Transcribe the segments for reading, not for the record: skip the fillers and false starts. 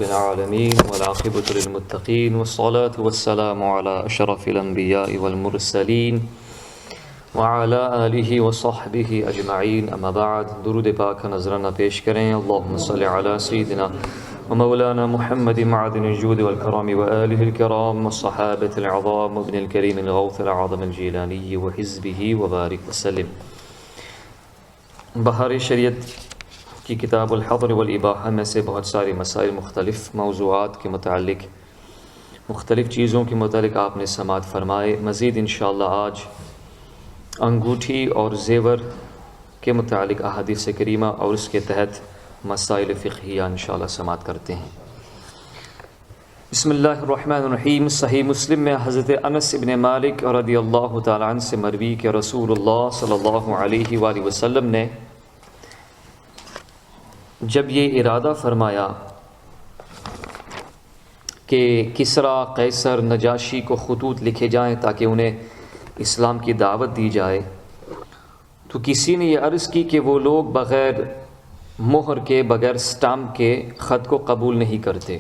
رب العالمين والعاقبة للمتقين والصلاة والسلام على أشرف الأنبياء والمرسلين وعلى آله وصحبه أجمعين أما بعد درود پاک نظرانہ پیش کریں اللهم صل على سيدنا ومولانا محمد معدن الجود والكرم وآله الكرام والصحابة العظام وابن الكريم الغوث العظم الجيلاني وحزبه وبارك وسلم۔ بہار شریعت کی کتاب الحظر والاباحہ میں سے بہت سارے مسائل مختلف موضوعات کے متعلق مختلف چیزوں کے متعلق آپ نے سماعت فرمائے۔ مزید انشاءاللہ آج انگوٹھی اور زیور کے متعلق احادیث کریمہ اور اس کے تحت مسائل فقہیہ انشاءاللہ سماعت کرتے ہیں۔ بسم اللہ الرحمن الرحیم۔ صحیح مسلم میں حضرت انس ابن مالک رضی اللہ تعالیٰ عنہ سے مروی کہ رسول اللہ صلی اللہ علیہ وآلہ وسلم نے جب یہ ارادہ فرمایا کہ کسریٰ، قیصر، نجاشی کو خطوط لکھے جائیں تاکہ انہیں اسلام کی دعوت دی جائے، تو کسی نے یہ عرض کی کہ وہ لوگ بغیر مہر کے، بغیر سٹامپ کے خط کو قبول نہیں کرتے۔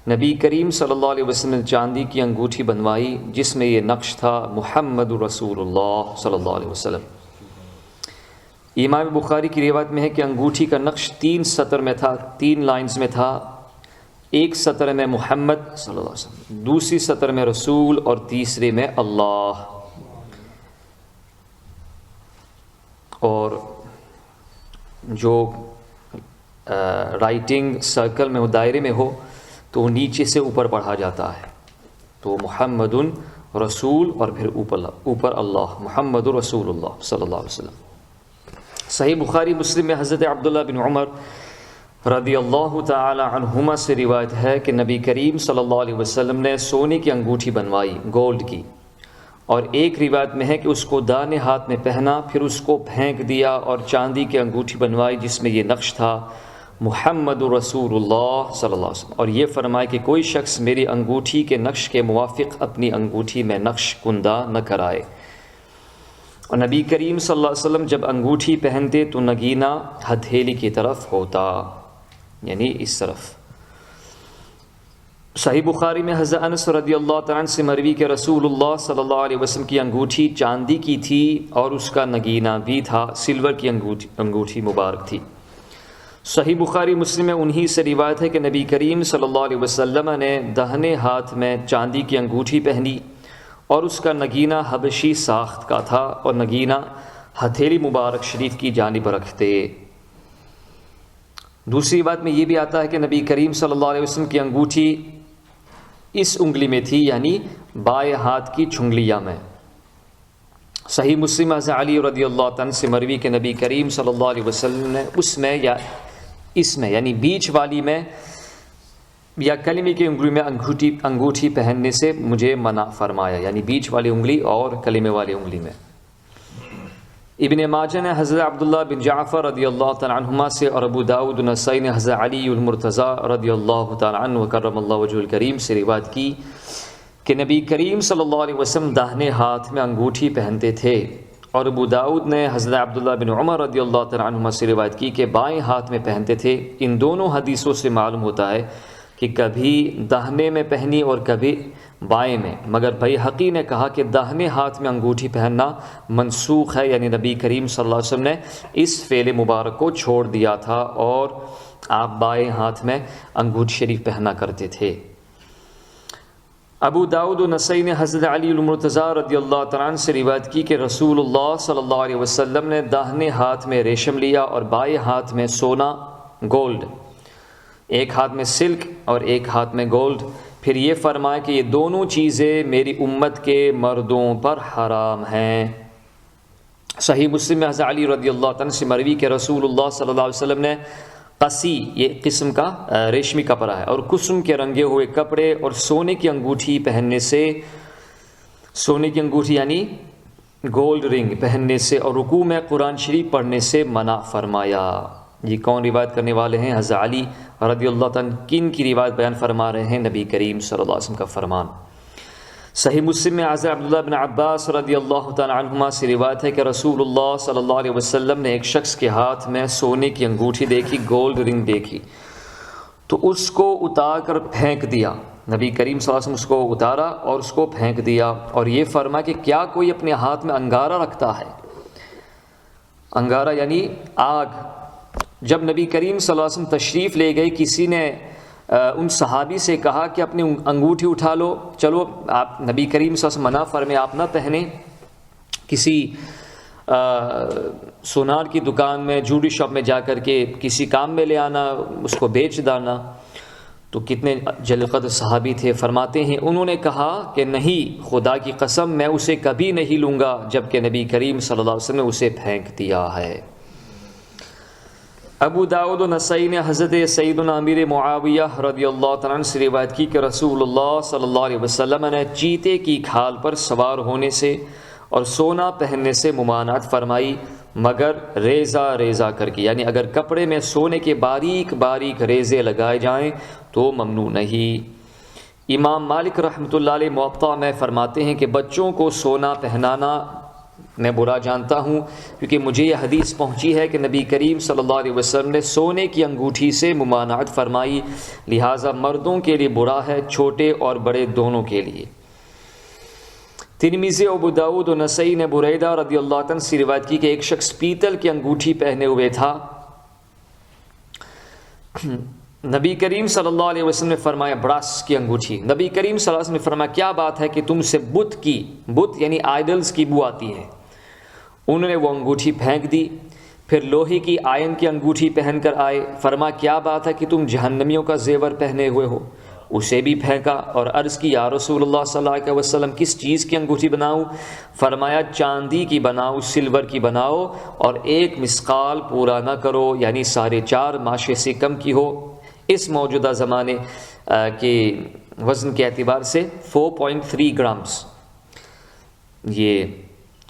نبی کریم صلی اللہ علیہ وسلم نے چاندی کی انگوٹھی بنوائی جس میں یہ نقش تھا محمد رسول اللہ صلی اللہ علیہ وسلم۔ امام بخاری کی روایت میں ہے کہ انگوٹھی کا نقش 3 سطر میں تھا، 3 لائنز میں تھا۔ ایک سطر میں محمد صلی اللہ علیہ وسلم، دوسری سطر میں رسول اور تیسرے میں اللہ۔ اور جو رائٹنگ سرکل میں ہو، دائرے میں ہو، تو وہ نیچے سے اوپر پڑھا جاتا ہے، تو محمد رسول اور پھر اوپر اللہ، محمد رسول اللہ صلی اللہ علیہ وسلم۔ صحیح بخاری مسلم میں حضرت عبداللہ بن عمر رضی اللہ تعالی عنہما سے روایت ہے کہ نبی کریم صلی اللہ علیہ وسلم نے سونے کی انگوٹھی بنوائی، گولڈ کی، اور ایک روایت میں ہے کہ اس کو دائیں ہاتھ میں پہنا، پھر اس کو پھینک دیا اور چاندی کی انگوٹھی بنوائی جس میں یہ نقش تھا محمد رسول اللہ صلی اللہ علیہ وسلم، اور یہ فرمائے کہ کوئی شخص میری انگوٹھی کے نقش کے موافق اپنی انگوٹھی میں نقش کندہ نہ کرائے۔ اور نبی کریم صلی اللہ علیہ وسلم جب انگوٹھی پہنتے تو نگینہ ہتھیلی کی طرف ہوتا، یعنی اس طرف۔ صحیح بخاری میں حضرت انس رضی اللہ تعالیٰ عنہ سے مروی کہ رسول اللہ صلی اللہ علیہ وسلم کی انگوٹھی چاندی کی تھی اور اس کا نگینہ بھی تھا، سلور کی انگوٹھی مبارک تھی۔ صحیح بخاری مسلم میں انہی سے روایت ہے کہ نبی کریم صلی اللہ علیہ وسلم نے داہنے ہاتھ میں چاندی کی انگوٹھی پہنی اور اس کا نگینہ حبشی ساخت کا تھا اور نگینہ ہتھیلی مبارک شریف کی جانب رکھتے۔ دوسری بات میں یہ بھی آتا ہے کہ نبی کریم صلی اللہ علیہ وسلم کی انگوٹھی اس انگلی میں تھی، یعنی بائیں ہاتھ کی چھنگلیاں میں۔ صحیح مسلم حضرت علی رضی اللہ عنہ سے مروی کہ نبی کریم صلی اللہ علیہ وسلم نے اس میں یا اس میں، یعنی بیچ والی میں یا کلمے کی انگلی میں انگوٹھی پہننے سے مجھے منع فرمایا، یعنی بیچ والی انگلی اور کلمے والی انگلی میں۔ ابن ماجہ نے حضرت عبداللہ بن جعفر رضی اللہ تعالیٰ عنہما سے اور ابو داؤد نسائی نے حضرت علی المرتضیٰ رضی اللہ تعالیٰ عنہ وکرم اللہ وجہہ الکریم سے روایت کی کہ نبی کریم صلی اللہ علیہ وسلم داہنے ہاتھ میں انگوٹھی پہنتے تھے، اور ابو داؤد نے حضرت عبداللہ بن عمر رضی اللہ تعالیٰ عنہما سے روایت کی کہ بائیں ہاتھ میں پہنتے تھے۔ ان دونوں حدیثوں سے معلوم ہوتا ہے کہ کبھی داہنے میں پہنی اور کبھی بائیں میں، مگر بیہقی نے کہا کہ داہنے ہاتھ میں انگوٹھی پہننا منسوخ ہے، یعنی نبی کریم صلی اللہ علیہ وسلم نے اس فعل مبارک کو چھوڑ دیا تھا اور آپ بائیں ہاتھ میں انگوٹھی شریف پہنا کرتے تھے۔ ابو داؤد و نسائی نے حضرت علی المرتضیٰ رضی اللہ تعالیٰ عنہ سے روایت کی کہ رسول اللہ صلی اللہ علیہ وسلم نے داہنے ہاتھ میں ریشم لیا اور بائیں ہاتھ میں سونا، گولڈ، ایک ہاتھ میں سلک اور ایک ہاتھ میں گولڈ، پھر یہ فرمایا کہ یہ دونوں چیزیں میری امت کے مردوں پر حرام ہیں۔ صحیح مسلم میں حضرت علی رضی اللہ عنہ سے مروی کہ رسول اللہ صلی اللہ علیہ وسلم نے قصی، یہ قسم کا ریشمی کپڑا ہے، اور قسم کے رنگے ہوئے کپڑے اور سونے کی انگوٹھی پہننے سے، سونے کی انگوٹھی یعنی گولڈ رنگ پہننے سے اور رکوع میں قرآن شریف پڑھنے سے منع فرمایا۔ یہ کون روایت کرنے والے ہیں؟ حضرت علی رضی اللہ عنہ۔ کن کی روایت بیان فرما رہے ہیں؟ نبی کریم صلی اللہ علیہ وسلم کا فرمان۔ صحیح مسلم میں حضرت عبداللہ بن عباس رضی اللہ تعالی عنہما سے روایت ہے کہ رسول اللہ صلی اللہ علیہ وسلم نے ایک شخص کے ہاتھ میں سونے کی انگوٹھی دیکھی، گولڈ رنگ دیکھی، تو اس کو اتار کر پھینک دیا. نبی کریم صلی اللہ علیہ وسلم اس کو اتارا اور اس کو پھینک دیا، اور یہ فرما کہ کیا کوئی اپنے ہاتھ میں انگارہ رکھتا ہے؟ انگارہ یعنی آگ. جب نبی کریم صلی اللہ علیہ وسلم تشریف لے گئے، کسی نے ان صحابی سے کہا کہ اپنی انگوٹھی اٹھا لو. چلو آپ نبی کریم صلی اللہ علیہ وسلم منع فرمائے آپ نہ پہنیں، کسی سونار کی دکان میں، جوڑی شاپ میں جا کر کے کسی کام میں لے آنا، اس کو بیچ ڈالنا. تو کتنے جلیل قدر صحابی تھے، فرماتے ہیں انہوں نے کہا کہ نہیں، خدا کی قسم میں اسے کبھی نہیں لوں گا، جبکہ نبی کریم صلی اللہ علیہ وسلم نے اسے پھینک دیا ہے. ابو داؤد و نسائی نے حضرت سیدنا امیر معاویہ رضی اللہ تعالیٰ عنہ سے روایت کی کہ رسول اللہ صلی اللہ علیہ وسلم نے چیتے کی کھال پر سوار ہونے سے اور سونا پہننے سے ممانعت فرمائی، مگر ریزہ ریزہ کر کے، یعنی اگر کپڑے میں سونے کے باریک باریک ریزے لگائے جائیں تو ممنوع نہیں. امام مالک رحمۃ اللہ علیہ موطا میں فرماتے ہیں کہ بچوں کو سونا پہنانا میں برا جانتا ہوں، کیونکہ مجھے یہ حدیث پہنچی ہے کہ نبی کریم صلی اللہ علیہ وسلم نے سونے کی انگوٹھی سے ممانعت فرمائی، لہٰذا مردوں کے لیے برا ہے، چھوٹے اور بڑے دونوں کے لیے. ترمذی، ابو داؤد و نسائی نے بریدہ رضی اللہ عنہ سے روایت کی کہ ایک شخص پیتل کی انگوٹھی پہنے ہوئے تھا. نبی کریم صلی اللہ علیہ وسلم نے فرمایا براس کی انگوٹھی. نبی کریم صلی اللہ علیہ وسلم نے فرمایا کیا بات ہے کہ تم سے بت یعنی آئیڈلز کی بو آتی ہے. انہوں نے وہ انگوٹھی پھینک دی. پھر لوہے کی آئن کی انگوٹھی پہن کر آئے، فرمایا کیا بات ہے کہ تم جہنمیوں کا زیور پہنے ہوئے ہو. اسے بھی پھینکا اور عرض کی یا رسول اللہ صلی اللہ علیہ وسلم کس چیز کی انگوٹھی بناؤں؟ فرمایا چاندی کی بناؤ، سلور کی بناؤ، اور 1 مسقال پورا نہ کرو، یعنی 4.5 ماشے سے کم کی ہو. اس موجودہ زمانے کے وزن کے اعتبار سے 4.3 گرامز یہ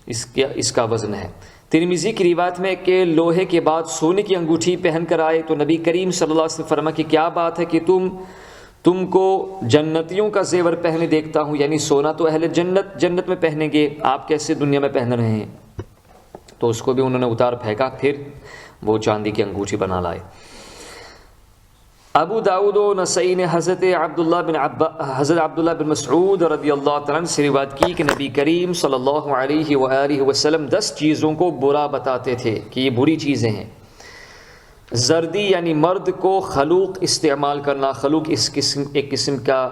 اس کا وزن ہے. ترمذی کی روایت میں کہ لوہے کے بعد سونے کی انگوٹھی پہن کر آئے تو نبی کریم صلی اللہ علیہ وسلم فرمایا کہ کیا بات ہے کہ تم کو جنتیوں کا زیور پہنے دیکھتا ہوں، یعنی سونا تو اہل جنت میں پہنیں گے، آپ کیسے دنیا میں پہن رہے ہیں؟ تو اس کو بھی انہوں نے اتار پھینکا، پھر وہ چاندی کی انگوٹھی بنا لائے. ابو داؤد و نسائی نے حضرت عبداللہ بن مسعود رضی اللہ تعالیٰ عنہ سے روایت کی کہ نبی کریم صلی اللہ علیہ وآلہ وسلم 10 چیزوں کو برا بتاتے تھے کہ یہ بری چیزیں ہیں. زردی یعنی مرد کو خلوق استعمال کرنا. خلوق ایک قسم کا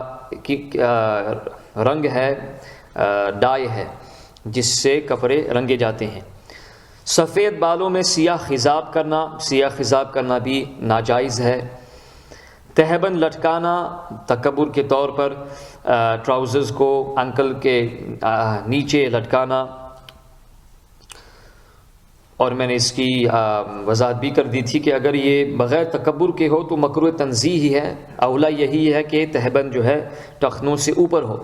رنگ ہے، ڈائی ہے جس سے کپڑے رنگے جاتے ہیں. سفید بالوں میں سیاہ خضاب کرنا بھی ناجائز ہے. تہبند لٹکانا، تکبر کے طور پر ٹراؤزرز کو انکل کے نیچے لٹکانا، اور میں نے اس کی وضاحت بھی کر دی تھی کہ اگر یہ بغیر تکبر کے ہو تو مکروہ تنزیہ ہی ہے. اولا یہی ہے کہ تہبند جو ہے ٹخنوں سے اوپر ہو،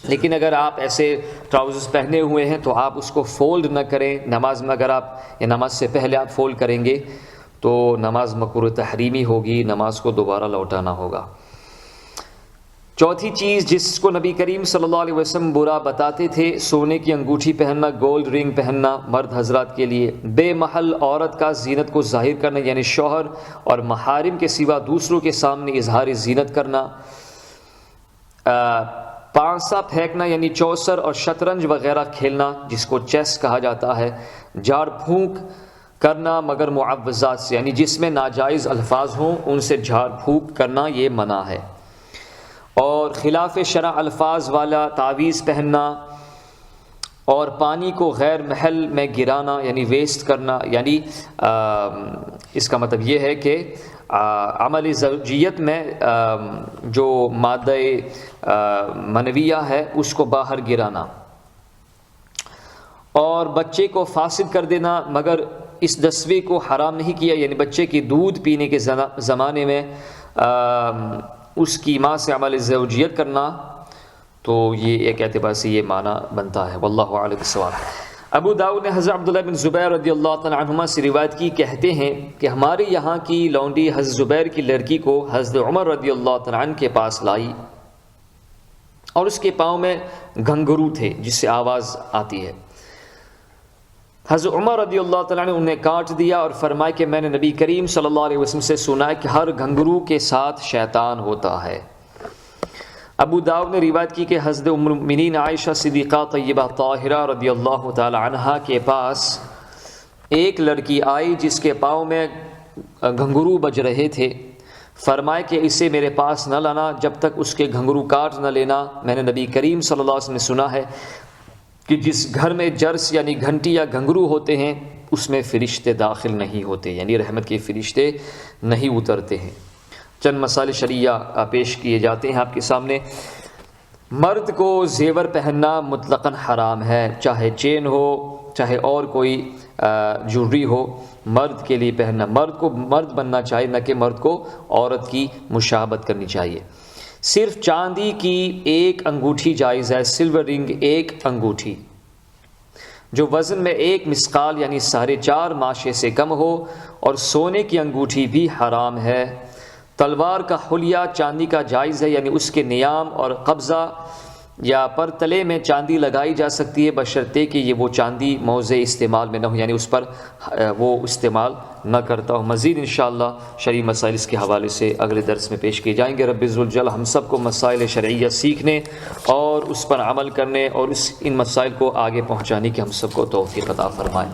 لیکن اگر آپ ایسے ٹراؤزرز پہنے ہوئے ہیں تو آپ اس کو فولڈ نہ کریں. نماز میں اگر آپ یا نماز سے پہلے آپ فولڈ کریں گے تو نماز مکروہ تحریمی ہوگی، نماز کو دوبارہ لوٹانا ہوگا. چوتھی چیز جس کو نبی کریم صلی اللہ علیہ وسلم برا بتاتے تھے، سونے کی انگوٹھی پہننا، گولڈ رنگ پہننا مرد حضرات کے لیے. بے محل عورت کا زینت کو ظاہر کرنا، یعنی شوہر اور محارم کے سوا دوسروں کے سامنے اظہار زینت کرنا. پانسا پھینکنا یعنی چوسر اور شطرنج وغیرہ کھیلنا جس کو چیس کہا جاتا ہے. جھاڑ پھونک کرنا مگر معوذات سے، یعنی جس میں ناجائز الفاظ ہوں ان سے جھاڑ پھونک کرنا یہ منع ہے. اور خلاف شرع الفاظ والا تعویذ پہننا، اور پانی کو غیر محل میں گرانا یعنی ویسٹ کرنا. یعنی اس کا مطلب یہ ہے کہ عمل زوجیت میں جو مادہ منویہ ہے اس کو باہر گرانا. اور بچے کو فاسد کر دینا مگر اس 10ویں کو حرام نہیں کیا، یعنی بچے کی دودھ پینے کے زمانے میں اس کی ماں سے عمل زوجیت کرنا، تو یہ ایک اعتبار سے یہ معنی بنتا ہے. واللہ اعلم بالصواب. ابو داؤد نے حضرت عبداللہ بن زبیر رضی اللہ تعالیٰ عنہما سے روایت کی، کہتے ہیں کہ ہمارے یہاں کی لونڈی حضرت زبیر کی لڑکی کو حضرت عمر رضی اللہ تعالیٰ عنہ کے پاس لائی، اور اس کے پاؤں میں گھنگرو تھے جس سے آواز آتی ہے. حضرت عمر رضی اللہ تعالیٰ نے انہیں کاٹ دیا اور فرمایا کہ میں نے نبی کریم صلی اللہ علیہ وسلم سے سنا ہے کہ ہر گھنگرو کے ساتھ شیطان ہوتا ہے۔ ابو داؤد نے روایت کی کہ حضرت ام المؤمنین عائشہ صدیقہ طیبہ طاہرہ رضی اللہ تعالی عنہا کے پاس ایک لڑکی آئی جس کے پاؤں میں گھنگرو بج رہے تھے۔ فرمائے کہ اسے میرے پاس نہ لانا جب تک اس کے گھنگرو کاٹ نہ لینا، میں نے نبی کریم صلی اللہ علیہ وسلم نے سنا ہے کہ جس گھر میں جرس یعنی گھنٹی یا گھنگرو ہوتے ہیں اس میں فرشتے داخل نہیں ہوتے، یعنی رحمت کے فرشتے نہیں اترتے ہیں۔ چند مسائل شرعیہ پیش کیے جاتے ہیں آپ کے سامنے۔ مرد کو زیور پہننا مطلقاً حرام ہے، چاہے چین ہو چاہے اور کوئی جولری ہو، مرد کے لیے پہننا، مرد کو مرد بننا چاہیے، نہ کہ مرد کو عورت کی مشابہت کرنی چاہیے۔ صرف چاندی کی ایک انگوٹھی جائز ہے، سلور رنگ ایک انگوٹھی جو وزن میں 1 مثقال یعنی 4.5 ماشے سے کم ہو، اور سونے کی انگوٹھی بھی حرام ہے۔ تلوار کا حلیہ چاندی کا جائز ہے، یعنی اس کے نیام اور قبضہ یا پر تلے میں چاندی لگائی جا سکتی ہے، بشرطے کہ یہ وہ چاندی موضع استعمال میں نہ ہو، یعنی اس پر وہ استعمال نہ کرتا ہو۔ مزید انشاءاللہ شرعی مسائل اس کے حوالے سے اگلے درس میں پیش کیے جائیں گے۔ رب ذوالجلال ہم سب کو مسائل شرعیہ سیکھنے اور اس پر عمل کرنے اور ان مسائل کو آگے پہنچانے کی ہم سب کو توفیق عطا فرمائے۔